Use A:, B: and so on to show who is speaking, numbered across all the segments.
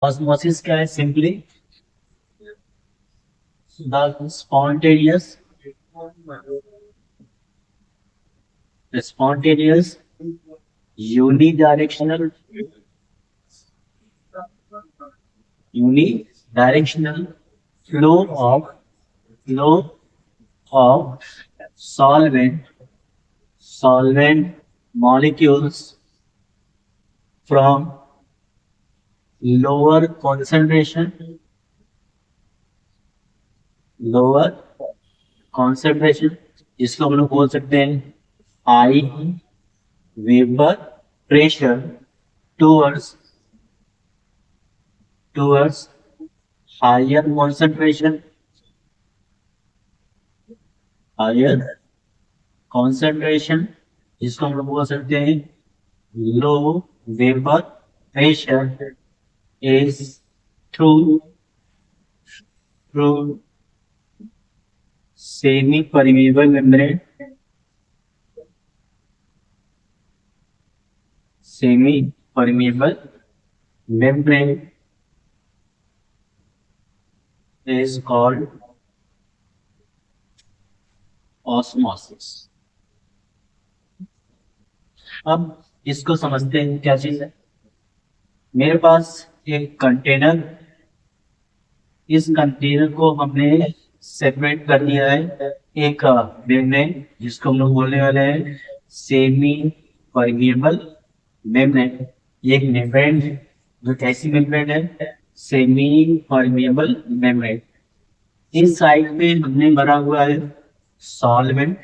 A: Osmosis क्या है? Simply the spontaneous unidirectional unidirectional flow of flow of solvent molecules from lower concentration lower concentration जिसको हम लोग बोल सकते हैं high vapour pressure towards towards higher concentration higher concentration जिसको हम लोग बोल सकते हैं low vapour pressure is through through semi permeable membrane is called osmosis. अब इसको समझते हैं क्या चीज है। मेरे पास एक कंटेनर, इस कंटेनर को हमने सेपरेट कर दिया है एक मेम्ब्रेन जिसको हम लोग बोलने वाले हैं सेमी परमिएबल मेम्ब्रेन। ये एक मेम्ब्रेन है जो कैसी मेम्ब्रेन है? Semi permeable membrane. इस साइड में हमने भरा हुआ है सॉल्वेंट।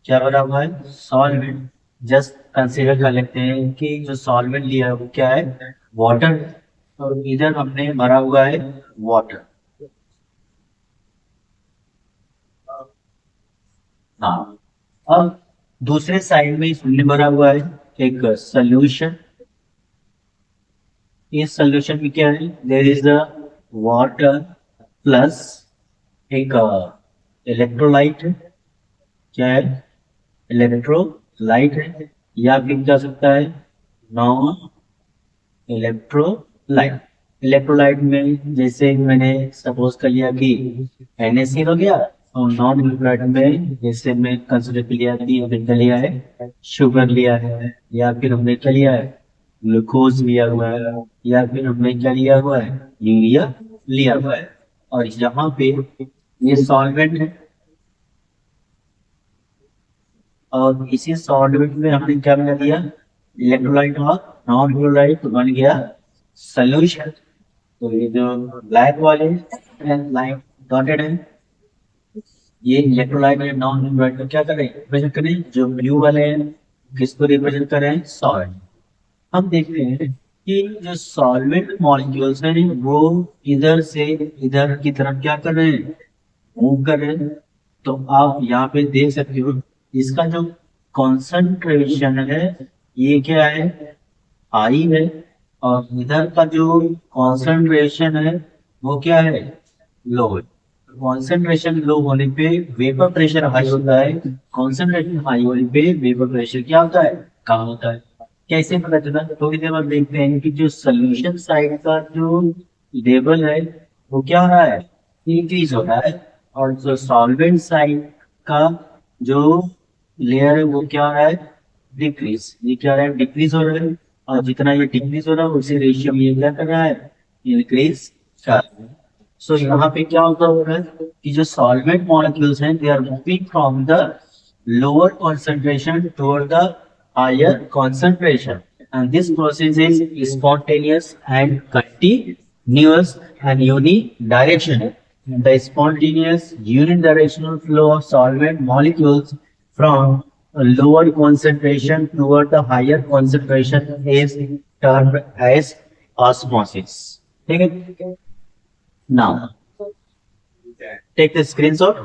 A: क्या भरा हुआ है? सॉल्वेंट। जस्ट कंसीडर कर लेते हैं कि जो सॉल्वेंट लिया है वो क्या है? वाटर। और इधर हमने भरा हुआ है वाटर। हाँ, अब दूसरे साइड में हमने भरा हुआ है एक सोल्यूशन। इस सोल्यूशन में क्या है? There is a water plus एक इलेक्ट्रोलाइट है। क्या है? इलेक्ट्रोलाइट है या फिर जा सकता है नॉन इलेक्ट्रोलाइट। इलेक्ट्रोलाइट में जैसे मैंने सपोज कर लिया कि NaCl हो गया, और नॉन इलेक्ट्रोलाइट में जैसे मैं कंसिडर कर लिया कि हमने क्या लिया है? शुगर लिया है, या फिर हमने क्या लिया है? ग्लूकोज लिया हुआ है, या फिर हमने क्या लिया हुआ है? यूरिया लिया हुआ है। और यहाँ पे ये सॉल्वेंट है, और इसी सॉल्वेंट में हमने क्या मिला दिया? इलेक्ट्रोलाइट और नॉन इलेक्ट्रोलाइट बन गया सोल्यूशन। तो ये जो ब्लैक वाले लाइन डॉटेड है, ये इलेक्ट्रोलाइट या नॉन इलेक्ट्रोलाइट को क्या करें? रिप्रेजेंट करें। जो ब्लू वाले हैं किसको रिप्रेजेंट करें? सॉल्वेंट। हम देखते हैं कि जो सॉल्वेंट मॉलिक्यूल्स हैं वो इधर से इधर की तरफ क्या कर रहे हैं? मूव कर रहे हैं। तो आप यहाँ पे देख सकते हो इसका जो कॉन्सेंट्रेशन है ये क्या है? हाई है। और इधर का जो कॉन्सेंट्रेशन है वो क्या है? लो है। कॉन्सेंट्रेशन लो होने पे वेपर प्रेशर हाई होता है, कॉन्सेंट्रेशन हाई होने पे वेपर प्रेशर क्या होता है? कम होता है। कैसे पता चला? थोड़ी देर बाद देखते हैं कि जो सोल्यूशन साइड का जो लेवल है वो क्या हो रहा है? इंक्रीज हो रहा है। और जो सॉल्वेंट साइड का जो लेयर है वो क्या हो रहा है? डिक्रीज। ये क्या हो रहा है? डिक्रीज हो रहा है। और जितना ये डिक्रीज हो रहा है उसी रेशियो में ये क्या कर रहा है? इंक्रीज कर रहा है। सो यहाँ पे क्या होता हो रहा है कि जो सॉल्वेंट मॉलिक्यूल्स हैं they are moving from the lower concentration toward the higher concentration, and this process is spontaneous and continuous and unidirectional. The spontaneous unidirectional flow of solvent molecules from a lower concentration toward the higher concentration is termed as osmosis. ठीक है? Now, take the screenshot.